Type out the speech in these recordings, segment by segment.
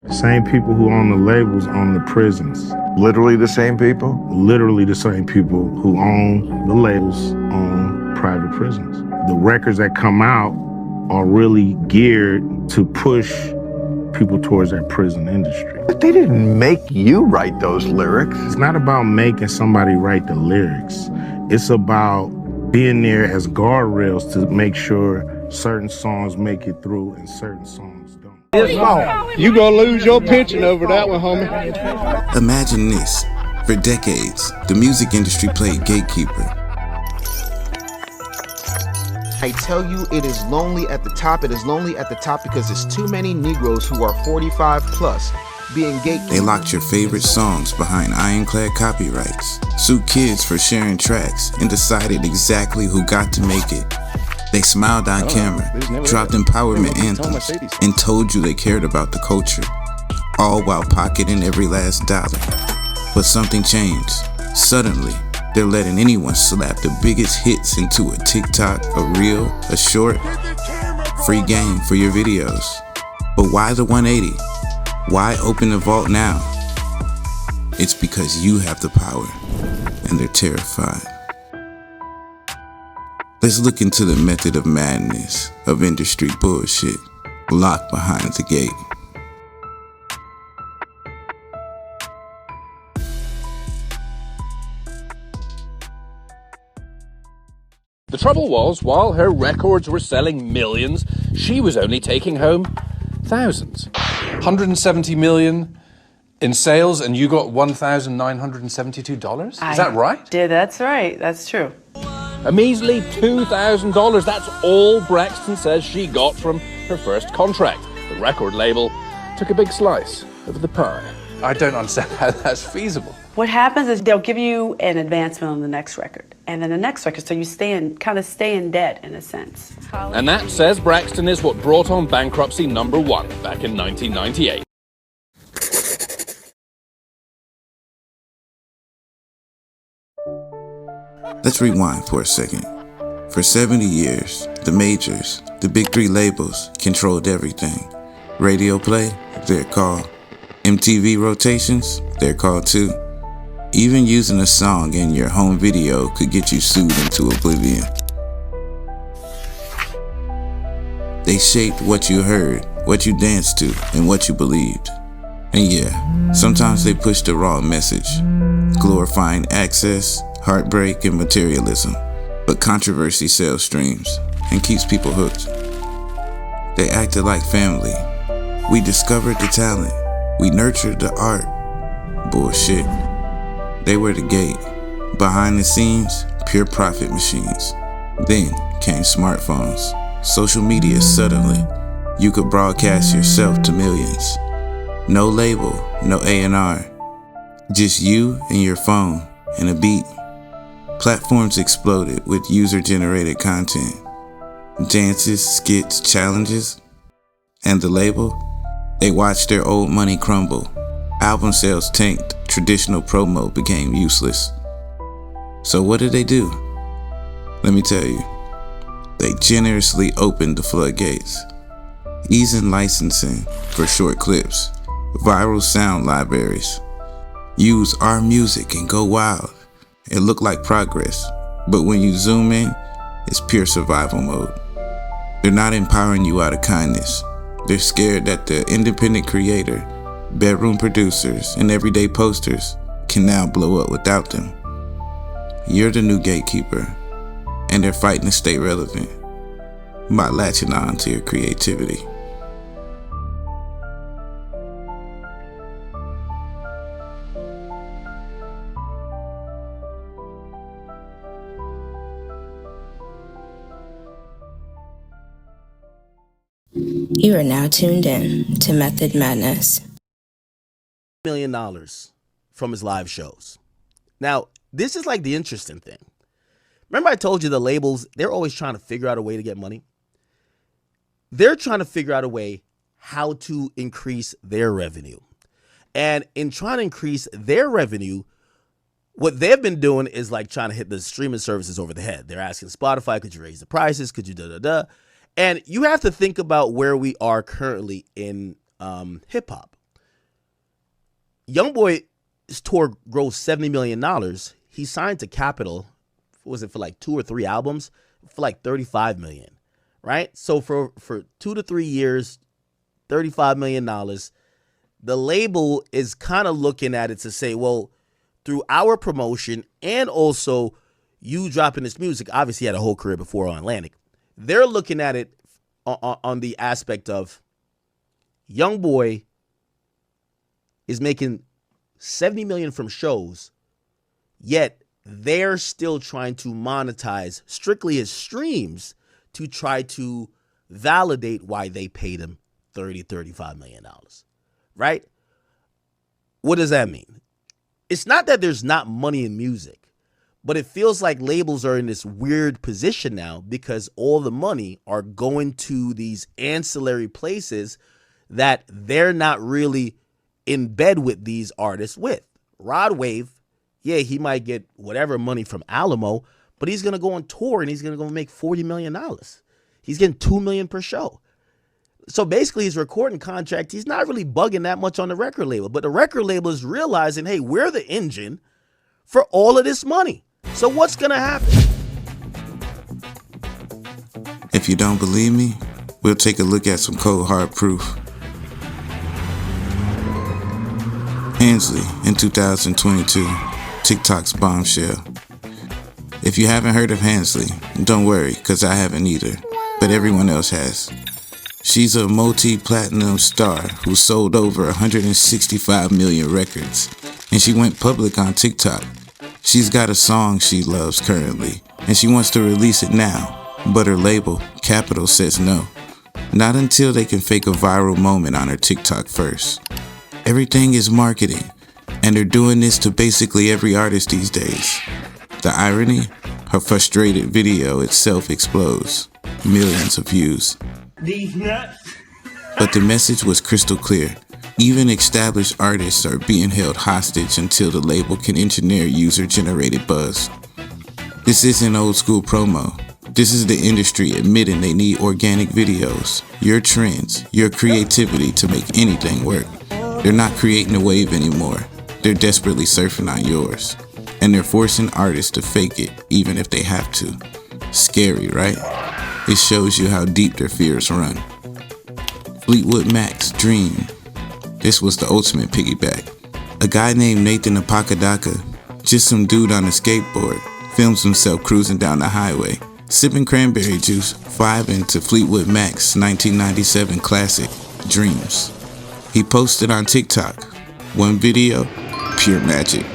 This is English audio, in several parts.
The same people who own the labels own the prisons. Literally the same people? Literally the same people who own the labels own private prisons. The records that come out are really geared to push people towards that prison industry. But they didn't make you write those lyrics. It's not about making somebody write the lyrics. It's about being there as guardrails to make sure certain songs make it through and certain songs don't. You gonna lose your pension over that one, homie. Imagine this. For decades, the music industry played gatekeeper. I tell you, it is lonely at the top. It is lonely at the top because there's too many Negroes who are 45 plus being gatekeepers. They locked your favorite songs behind ironclad copyrights, sued kids for sharing tracks, and decided exactly who got to make it. They smiled on camera, dropped empowerment anthems, and told you they cared about the culture, all while pocketing every last dollar. But something changed. Suddenly, they're letting anyone slap the biggest hits into a TikTok, a reel, a short. Free game for your videos. But why the 180? Why open the vault now? It's because you have the power, and they're terrified. Let's look into the method of madness of industry bullshit locked behind the gate. The trouble was, while her records were selling millions, she was only taking home thousands. 170 million in sales, and you got $1,972? Is that right? Yeah, that's right. That's true. A measly $2,000. That's all Braxton says she got from her first contract. The record label took a big slice of the pie. I don't understand how that's feasible. What happens is they'll give you an advancement on the next record, and then the next record, so you kind of stay in debt in a sense. And that, says Braxton, is what brought on bankruptcy #1 back in 1998. Let's rewind for a second. For 70 years, the majors, the big three labels, controlled everything. Radio play, their call. MTV rotations, their call too. Even using a song in your home video could get you sued into oblivion. They shaped what you heard, what you danced to, and what you believed. And yeah, sometimes they pushed the wrong message, glorifying access, heartbreak, and materialism. But controversy sells streams and keeps people hooked. They acted like family. We discovered the talent. We nurtured the art. Bullshit. They were the gate. Behind the scenes, pure profit machines. Then came smartphones, social media suddenly. You could broadcast yourself to millions. No label, no A&R. Just you and your phone and a beat. Platforms exploded with user-generated content. Dances, skits, challenges. And the label? They watched their old money crumble. Album sales tanked. Traditional promo became useless. So what did they do? Let me tell you. They generously opened the floodgates. Easing licensing for short clips. Viral sound libraries. Use our music and go wild. It looked like progress, but when you zoom in, it's pure survival mode. They're not empowering you out of kindness. They're scared that the independent creator, bedroom producers, and everyday posters can now blow up without them. You're the new gatekeeper, and they're fighting to stay relevant by latching on to your creativity. You are now tuned in to Method Madness. $1 million from his live shows. Now, this is like the interesting thing. Remember I told you the labels, they're always trying to figure out a way to get money? They're trying to figure out a way how to increase their revenue. And in trying to increase their revenue, what they've been doing is like trying to hit the streaming services over the head. They're asking Spotify, could you raise the prices? Could you da-da-da? And you have to think about where we are currently in hip-hop. YoungBoy's tour grossed $70 million. He signed to Capitol, was it for like 2 or 3 albums, for like $35 million, right? So for 2 to 3 years, $35 million, the label is kind of looking at it to say, well, through our promotion and also you dropping this music, obviously he had a whole career before on Atlantic. They're looking at it on the aspect of YoungBoy is making $70 million from shows, yet they're still trying to monetize strictly his streams to try to validate why they paid him $35 million, right? What does that mean? It's not that there's not money in music, but it feels like labels are in this weird position now because all the money are going to these ancillary places that they're not really in bed with these artists with. Rod Wave, yeah, he might get whatever money from Alamo, but he's going to go on tour and he's going to go make $40 million. He's getting $2 million per show. So basically his recording contract, he's not really bugging that much on the record label, but the record label is realizing, hey, we're the engine for all of this money. So what's going to happen? If you don't believe me, we'll take a look at some cold hard proof. Hensley in 2022, TikTok's bombshell. If you haven't heard of Hensley, don't worry, because I haven't either, but everyone else has. She's a multi-platinum star who sold over 165 million records, and she went public on TikTok. She's got a song she loves currently, and she wants to release it now, but her label, Capitol, says no. Not until they can fake a viral moment on her TikTok first. Everything is marketing, and they're doing this to basically every artist these days. The irony? Her frustrated video itself explodes. Millions of views. These nuts. But the message was crystal clear. Even established artists are being held hostage until the label can engineer user-generated buzz. This isn't old school promo. This is the industry admitting they need organic videos, your trends, your creativity to make anything work. They're not creating a wave anymore. They're desperately surfing on yours. And they're forcing artists to fake it, even if they have to. Scary, right? It shows you how deep their fears run. Fleetwood Mac's Dream. This was the ultimate piggyback. A guy named Nathan Apakadaka, just some dude on a skateboard, films himself cruising down the highway, sipping cranberry juice, vibing to Fleetwood Mac's 1997 classic, Dreams. He posted on TikTok. One video, pure magic.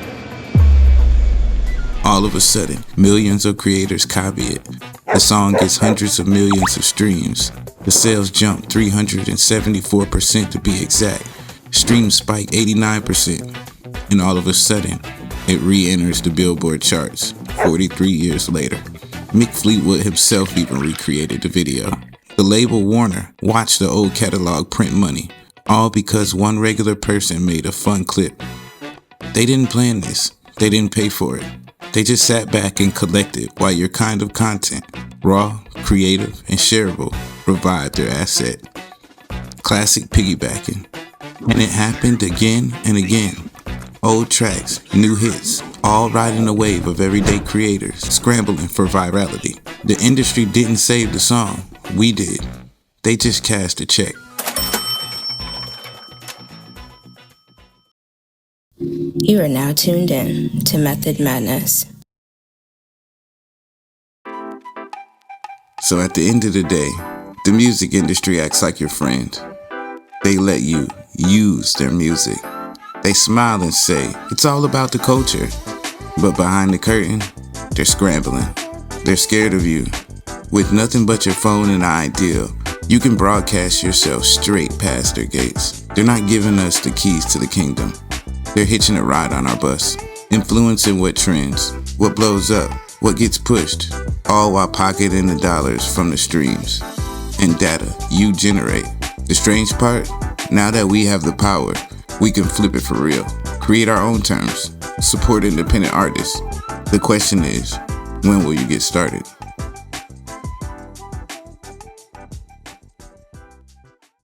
All of a sudden, millions of creators copy it. The song gets hundreds of millions of streams. The sales jump 374% to be exact. Streams spike 89%. And all of a sudden, it re-enters the Billboard charts 43 years later. Mick Fleetwood himself even recreated the video. The label Warner watched the old catalog print money, all because one regular person made a fun clip. They didn't plan this. They didn't pay for it. They just sat back and collected while your kind of content, raw, creative, and shareable, revived their asset. Classic piggybacking. And it happened again and again. Old tracks, new hits, all riding the wave of everyday creators, scrambling for virality. The industry didn't save the song. We did. They just cashed a check. You are now tuned in to Method Madness. So at the end of the day, the music industry acts like your friend. They let you use their music. They smile and say, it's all about the culture. But behind the curtain, they're scrambling. They're scared of you. With nothing but your phone and an ideal, you can broadcast yourself straight past their gates. They're not giving us the keys to the kingdom. They're hitching a ride on our bus, influencing what trends, what blows up, what gets pushed, all while pocketing the dollars from the streams and data you generate. The strange part, now that we have the power, we can flip it for real, create our own terms, support independent artists. The question is, when will you get started?